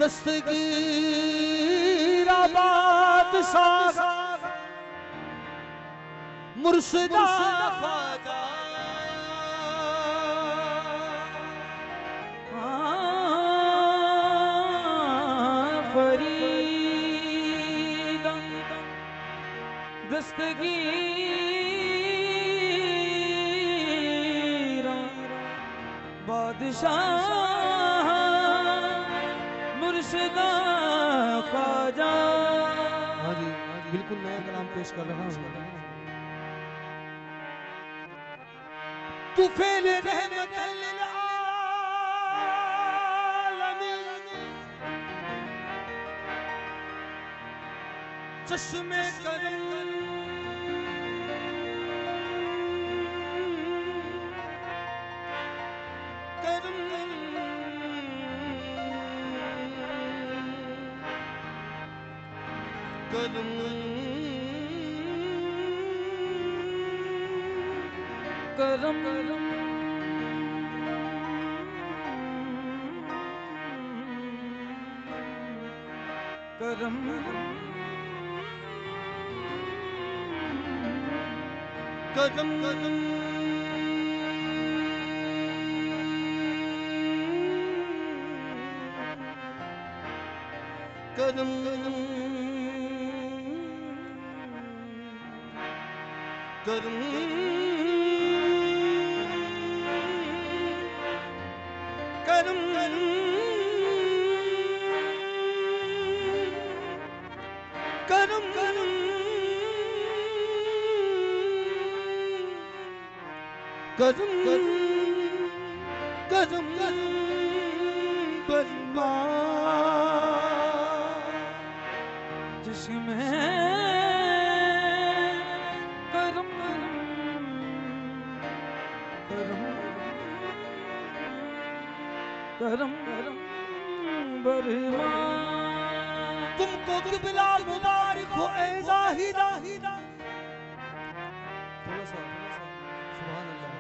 दस्तगीराबाद साग मुर्शिदा ख्वाजा फरीद दस्तगीरा बादशाह मुर्शिदा ख्वाजा। हाँ जी, बिल्कुल नया कलाम पेश कर रहा हूँ। तू फेल रहमत लिल आलमीन चश्मे करम करम करम करम करम करम करम करम करम करम करम करम करम बरमा जिसमें करम करम करम करम बरमा। तुमको किबला मुबारक हो ए ज़ाहिदा। थोड़ा सा सुभान अल्लाह।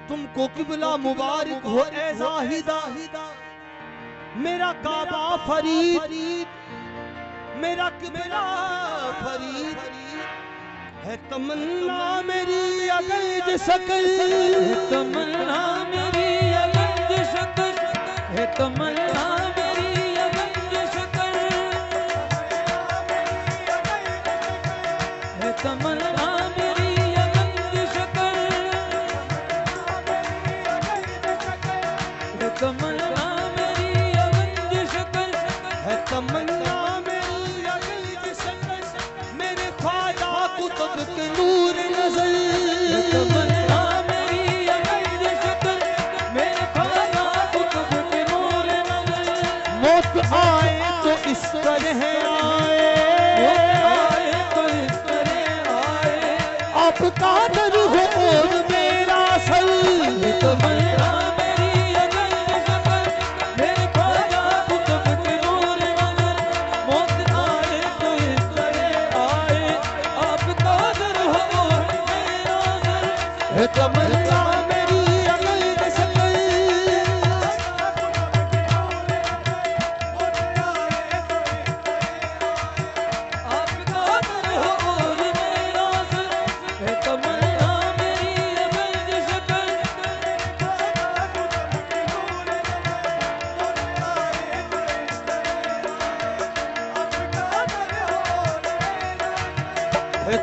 तुमको किबला मुबारक हो ए ज़ाहिदा। मेरा काबा फरीद मेरा किबला फरीद है तमन्ना मेरी अगर जिसकल तमन्ना मेरी अगर जिसकल है तमन्ना मेरी अगर जिसकल है तमन्ना मेरी अगर जिसकल है तमन्ना मेरी अगर जिसकल है तमन्ना मेरी अगर जिसकल मेरे ख्वाजा कुतुब के नूर नजर तमन्ना मेरी अगर जिसकल मेरे ख्वाजा कुतुब के नूर नजर। मौत आए तो इस तरह आए तो इस तरह आए आपका दर हो और मेरा सर तमन्ना मेरी अगर जिसकल मेरे ख्वाजा कुतुब के नूर नजर। मौत आए तो इस तरह आए आपका दर हो और मेरा सर तमन्ना मेरी अगर जिसकल आपका दर हो और मेरा सर तमन्ना मेरी अगर जिसकल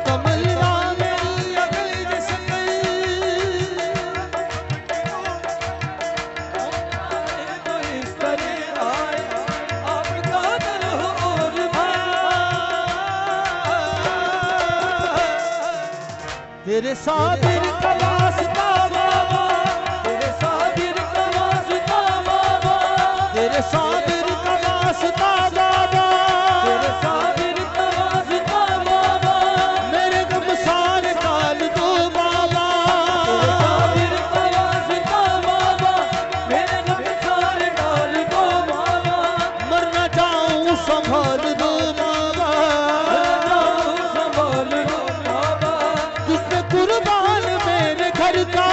तमन्ना मेरी अगर जिसकल तो इस तरह आए आपका दर हो और तेरे साबिर का वास्ता बाबा तेरे साबिर का वास्ता बाबा तेरे साबिर का वास्ता बाबा तेरे साबिर का वास्ता बाबा मेरे गम सारे काल दो बाबा तेरे साबिर का वास्ता बाबा मेरे गम सारे काल दो बाबा मर न जाऊं संभाल दो बाबा संभाल दो बाबा जिसने कुर्बान मेरे घर का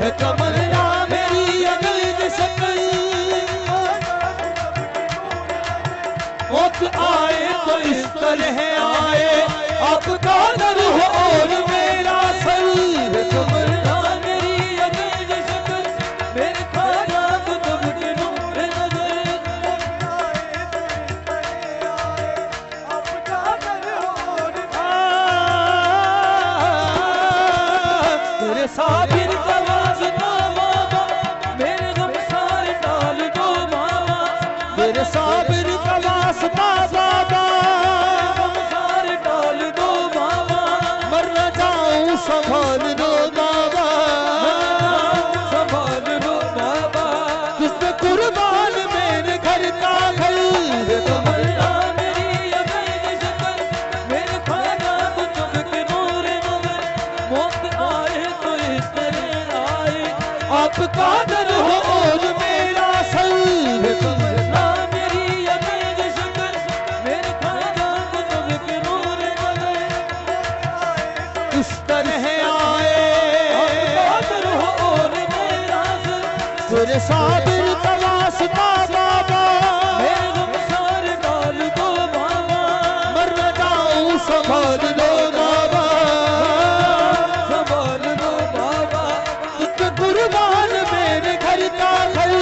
है तमन्ना मेरी अगल की शक्ल। मौत आए तो इस तरह आए, आपका दर हो और मेरा सर। है तमन्ना मेरी अगल की शक्ल, मेरे ख्वाजा को तब के नूर नजर। मेरे साबिर का वास्ता बाबा, मेरे गम सारे डाल दो बाबा। मेरे साबिर का वास्ता बाबा, गम सारे डाल दो बाबा। मर न जाऊं संभाल दो बाबा, संभाल दो बाबा। तुझ पे कुर्बान मेरे घर का घर। है तमन्ना मेरी अगल की शक्ल, मेरे ख्वाजा को तब के नूर नजर। मौत आए तो इस तरह आए, आपका दर हो और मेरा सर। है तमन्ना मेरी अगल की शक्ल, मेरे ख्वाजा को तब के नूर नजर। इस तरह आए, आपका दर हो और मेरा सर। तेरे साबिर का वास्ता बाबा, मेरे गम सारे डाल दो बाबा। मर न जाऊं संभाल दो बाबा, संभाल दो बाबा। तुझ पे कुर्बान मेरे घर का घर।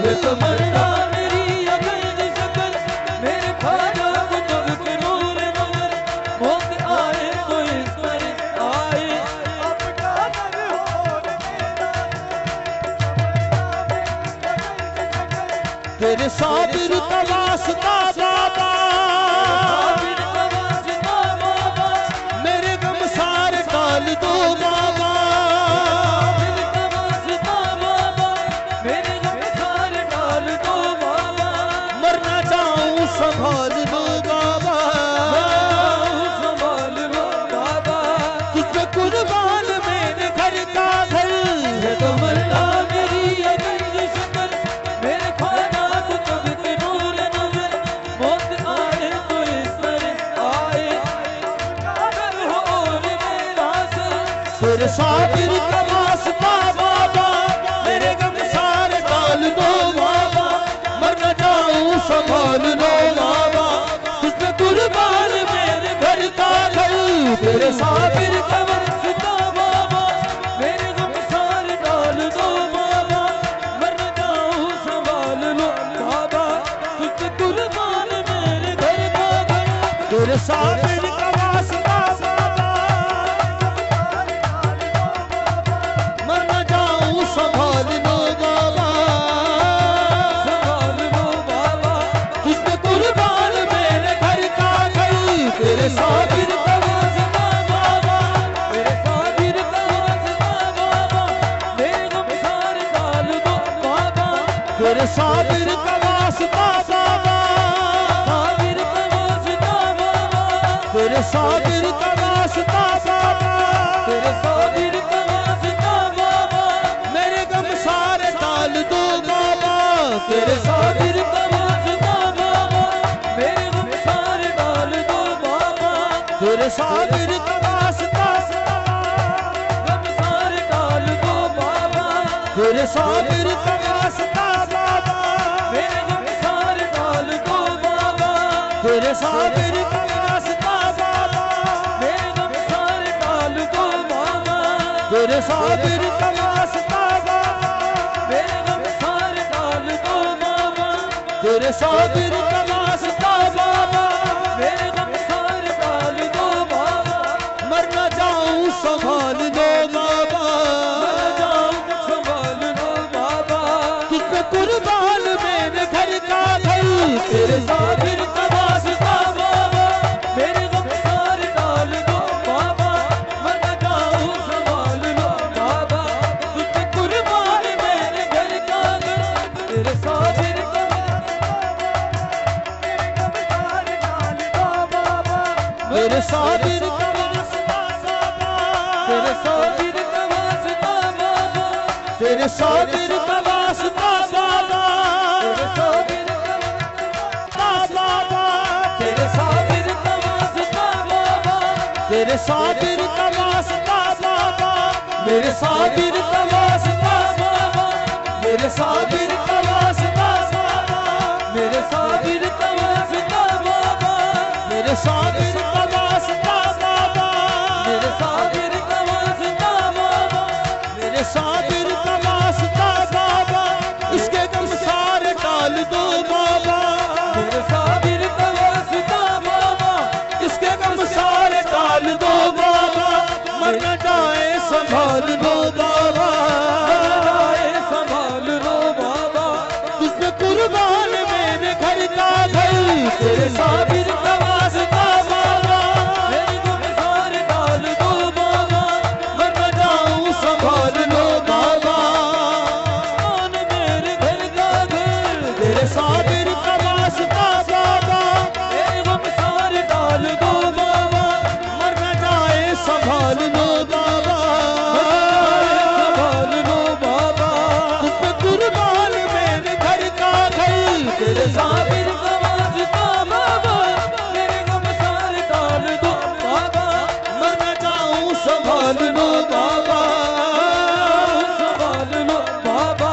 है तमन्ना मेरी अगल की शक्ल, मेरे ख्वाजा को तब के नूर नजर। मौत आए तो इस तरह आए, आपका दर हो और मेरा। तेरे साबिर का वास्ता बाबा, साबिर का वास्ता बाबा। मेरे गम सारे डाल दो बाबा। साबिर का वास्ता बाबा, मेरे गम सारे डाल दो बाबा। मर न जाऊं संभाल दो बाबा, संभाल लो बाबा। तुझ पे कुर्बान मेरे घर का घर। है तमन्ना मेरी अगल की शक्ल, मेरे ख्वाजा को तब के नूर नजर। मौत आए तो इस तरह आए, आपका दर हो और मेरा सर। तेरे साबिर का वास्ता बाबा, मेरे गम सारे डाल दो बाबा। मर न जाऊं संभाल लो बाबा। तुझ पे कुर्बान मेरे घर का घर। तेरे साबिर का वास्ता बाबा, मेरे गम सारे डाल दो बाबा। मर न जाऊं संभाल लो बाबा। तुझ पे कुर्बान मेरे घर का घर। तेरे साबिर का वास्ता बाबा, मर न जाऊं संभाल लो बाबा, संभाल लो बाबा। तुझ पे कुर्बान मेरे घर का घर। तेरे साबिर का वास्ता बाबा, मेरे साबिर का वास्ता बाबा। मेरे गम सारे डाल दो बाबा। तेरे साबिर का वास्ता बाबा, साबिर का वास्ता बाबा। तेरे साबिर का वास्ता बाबा, तेरे साबिर का वास्ता बाबा। मेरे गम सारे डाल दो बाबा। तेरे साबिर का वास्ता बाबा, मेरे गम सारे डाल दो बाबा। तेरे साबिर का वास्ता बाबा, गम सारे डाल दो बाबा। तेरे साबिर का वास्ता बाबा, मेरे गम सारे डाल दो बाबा। तेरे साबिर का वास्ता बाबा, मेरे गम सारे डाल दो बाबा। तेरे साबिर का वास्ता बाबा, मेरे गम सारे डाल दो बाबा। तेरे साबिर का वास्ता बाबा, मेरे गम सारे डाल दो बाबा। मर न जाऊं संभाल दो बाबा, मर न जाऊं संभाल दो बाबा। तुझ पे कुर्बान मेरे घर का घर। तेरे साबिर का वास्ता बाबा, मेरे गम सारे डाल दो बाबा। मर न जाऊं संभाल लो बाबा। तुझ पे कुर्बान मेरे घर का घर। तेरे साबिर का मेरे साबिर का वास्ता बाबा, तेरे साबिर का वास्ता बाबा। तेरे साबिर का वास्ता बाबा, तेरे साबिर का वास्ता बाबा। तेरे साबिर का वास्ता बाबा, तेरे साबिर का वास्ता बाबा। मेरे साबिर का वास्ता मेरे साबिर का वास्ता बाबा, मेरे साबिर का वास्ता बाबा, मेरे साबिर का वास्ता बाबा, मेरे साबिर का वास्ता बाबा, मेरे साबिर का वास्ता बाबा, इसके गम सारे टाल दो बाबा, मेरे साबिर का वास्ता बाबा, इसके गम सारे टाल दो बाबा, मर न जाए संभाल लो बाबा, संभाल लो बाबा, तुझ कुर्बान मेरे घर का घर, तेरे साबिर का वास्ता बाबा, मेरे गम सारे टाल दो बाबा, मर न जाऊं संभाल लो बाबा, मेरे घर का घर, तेरे साबिर का वास्ता बाबा, मेरे गम सारे टाल दो बाबा, मर न जाए संभाल लो बाबा, संभाल लो बाबा, तुझ कुर्बान मेरे घर का घर, तेरे साबिर का वास्ता बाबा, मेरे गम सारे टाल दो बाबा, मर न जाऊं संभाल लो बाबा, संभाल लो बाबा,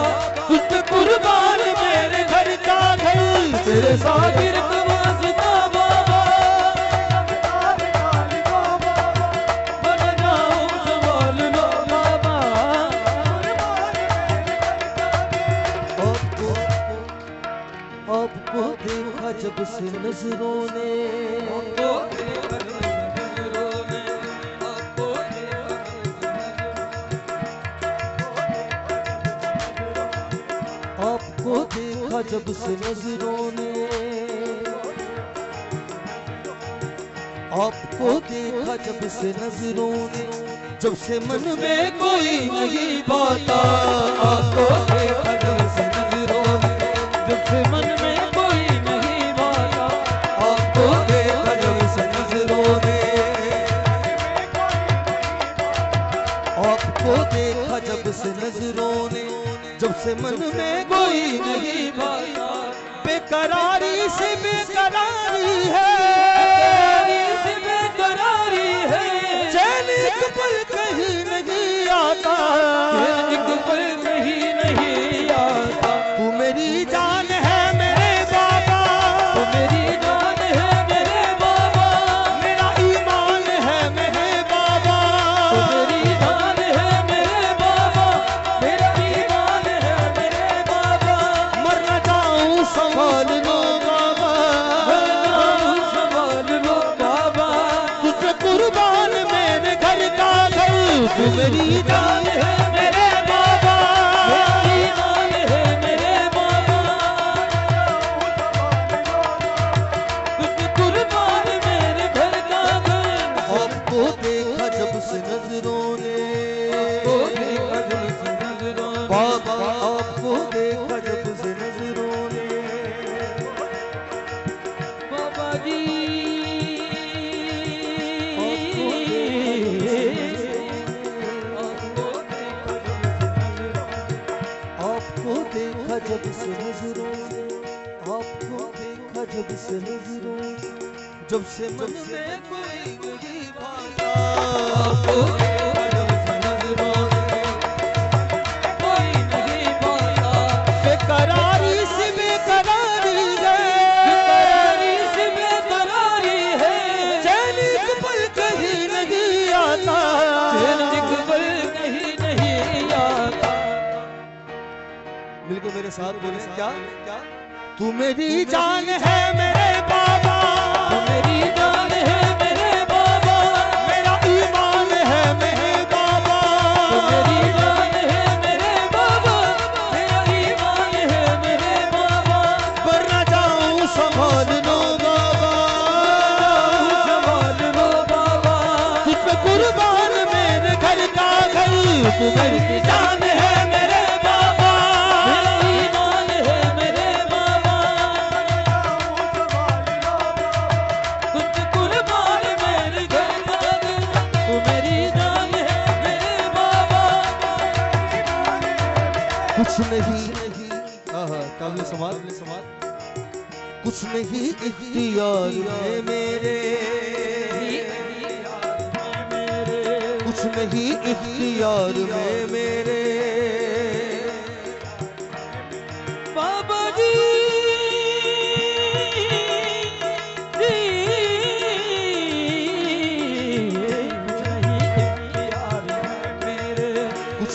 तुझ कुर्बान मेरे घर का घर, तेरे साबिर का वास्ता बाबा, मर न जाऊं संभाल लो बाबा। आपको देखा जब से नजरों ने, आपको देखा जब से नजरों ने, आपको देखा जब से नजरों ने, जब से मन में कोई नहीं बाता, आपको देखा जब से नजरों ने, जब से मन में कोई नहीं बाता, आपको देखा जब से नजरों ने, आपको देखा जब से नजरों ने, जब से मन में कोई नहीं बाता, बेकरारी से बेकरारी है, बेकरारी है, चैन एक पल कहीं नहीं आता, एक पल कहीं नहीं आता, तू मेरी जान है मेरे बाबा, तू मेरी जान है मेरे बाबा, मेरा ईमान है मेरे बाबा, तू मेरी जान है मेरे बाबा, मेरा ईमान है मेरे बाबा, मर न जाऊं संभाल लो बाबा, मर न जाऊं संभाल लो बाबा, तुझ कुर्बान मेरे घर का घर, तू मेरी जान है मेरे बाबा, मेरा ईमान है मेरे बाबा, तुझ कुर्बान मेरे घर का घर। आपको देखा जब से नजरों ने, आपको देखा जब से नजरों ने, बाबा आपको देखा जब से नजरों ने, बाबा जी आपको देखा जब से नजरों ने, आपको देखा जब से नजरों ने, जब से मन में कोई नहीं भाता, आपको देखा जब से नजरों ने, कोई नहीं भाता, बेकरारी से बेकरारी है, बेकरारी से बेकरारी है, चैन एक पल कहीं नहीं आता, चैन एक पल कहीं नहीं आता। बिल्कुल मेरे साथ बोले क्या, तू मेरी जान है मेरे बाबा, तू मेरी जान है मेरे बाबा, मेरा ईमान है मेरे बाबा, तू मेरी जान है मेरे बाबा, मेरा ईमान है मेरे बाबा, पर न जाऊं संभाल लो बाबा, संभाल लो बाबा, तुझ पे कुर्बान मेरे घर का घर, तू मेरी जान है मेरे बाबा, मेरा ईमान है मेरे बाबा, तुझ कुर्बान मेरे घर का घर, तू मेरी जान है मेरे बाबा। कुछ नहीं काबिल समाज, कुछ नहीं इख्तियार में मेरे, कुछ नहीं इख्तियार में मेरे,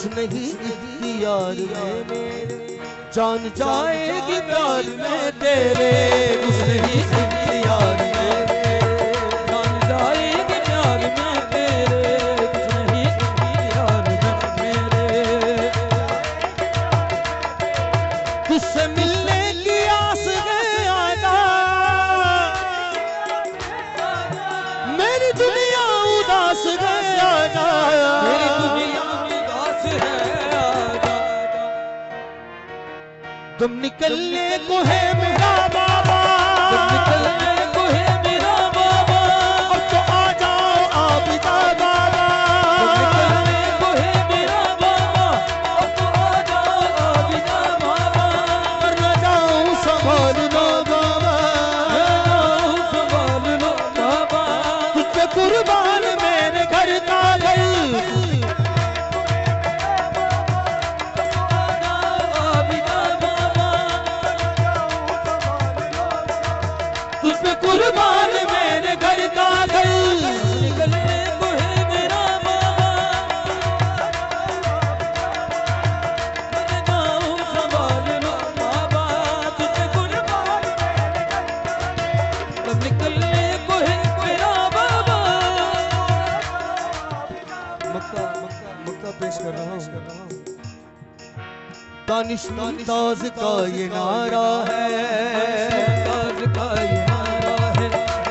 कुछ नहीं इख्तियार में मेरे, जान जाएगी प्यार में तेरे, कुछ नहीं इख्तियार में मेरे, जान जाएगी प्यार में तेरे, कुछ नहीं इख्तियार में मेरे। तुझसे मिलने की आस है आना, मेरी दुनिया उदास है आना, मेरी दुनिया उदास है आजा। तुम निकलने को है मेरा बाबा, तुम निकलने को है मेरा बाबा, अब तो आ जाओ आबिदा बाबा, तुम निकलने को है मेरा बाबा, अब तो आ जाओ आबिदा बाबा। मर न जाऊं संभाल लो बाबा, संभाल लो बाबा, तुझ पे कुर्बान मेरे घर का घर, तुझ पे कुर्बान मेरे घर का घर। निकलने को है मेरा बाबा, मैं जाऊं संभाल लो बाबा, तुझे कुर्बान तब निकलने को है मेरा बाबा। मक्का मक्का मक्का पेश कर रहा हूँ। दानिश मुमताज का ये नारा है, मुमताज का ये नारा है,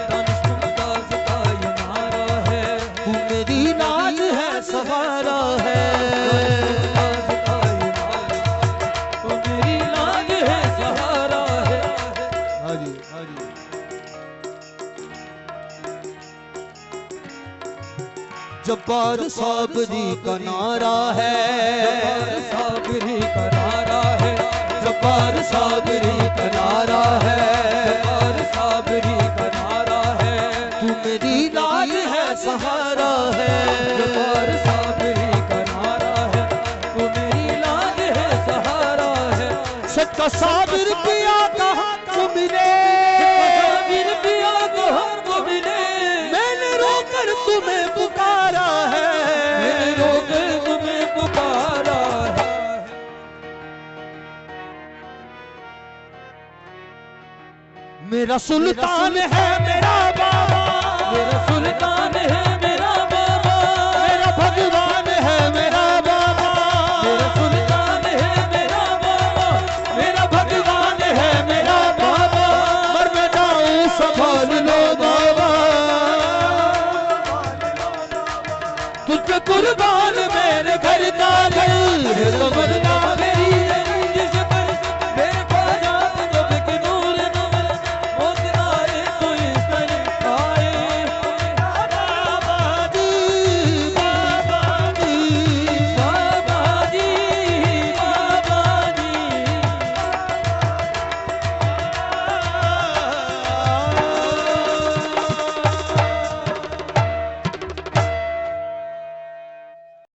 दानिश मुमताज का ये नारा है, तू मेरी नाज है सहारा है, मुमताज का ये नारा, तो मेरी लाज है सहारा है। हाँ जी हाँ जी। जब्बार साबरी का नारा है, साबरी का नारा है, जब्बार साबरी का नारा है, जब्बार साबरी का नारा है, तू मेरी नाज है सहारा है, जब्बार साबरी का नारा है, तू मेरी लाज है सहारा है। सच का साबिर पिया कहाँ को मिले, साबिर पिया कहाँ को मिले, मैंने रोकर तुम्हें पुकारा है, मैंने रोकर तुम्हें पुकारा है। मेरा सुल्तान है मेरा बाबा, मेरा सुल्तान है मेरा बाबा, मेरा भगवान है मेरा बाबा, मेरा सुल्तान है मेरा बाबा, मेरा भगवान है मेरा बाबा, मर न जाऊं संभाल लो बाबा, तुझ पे कुर्बान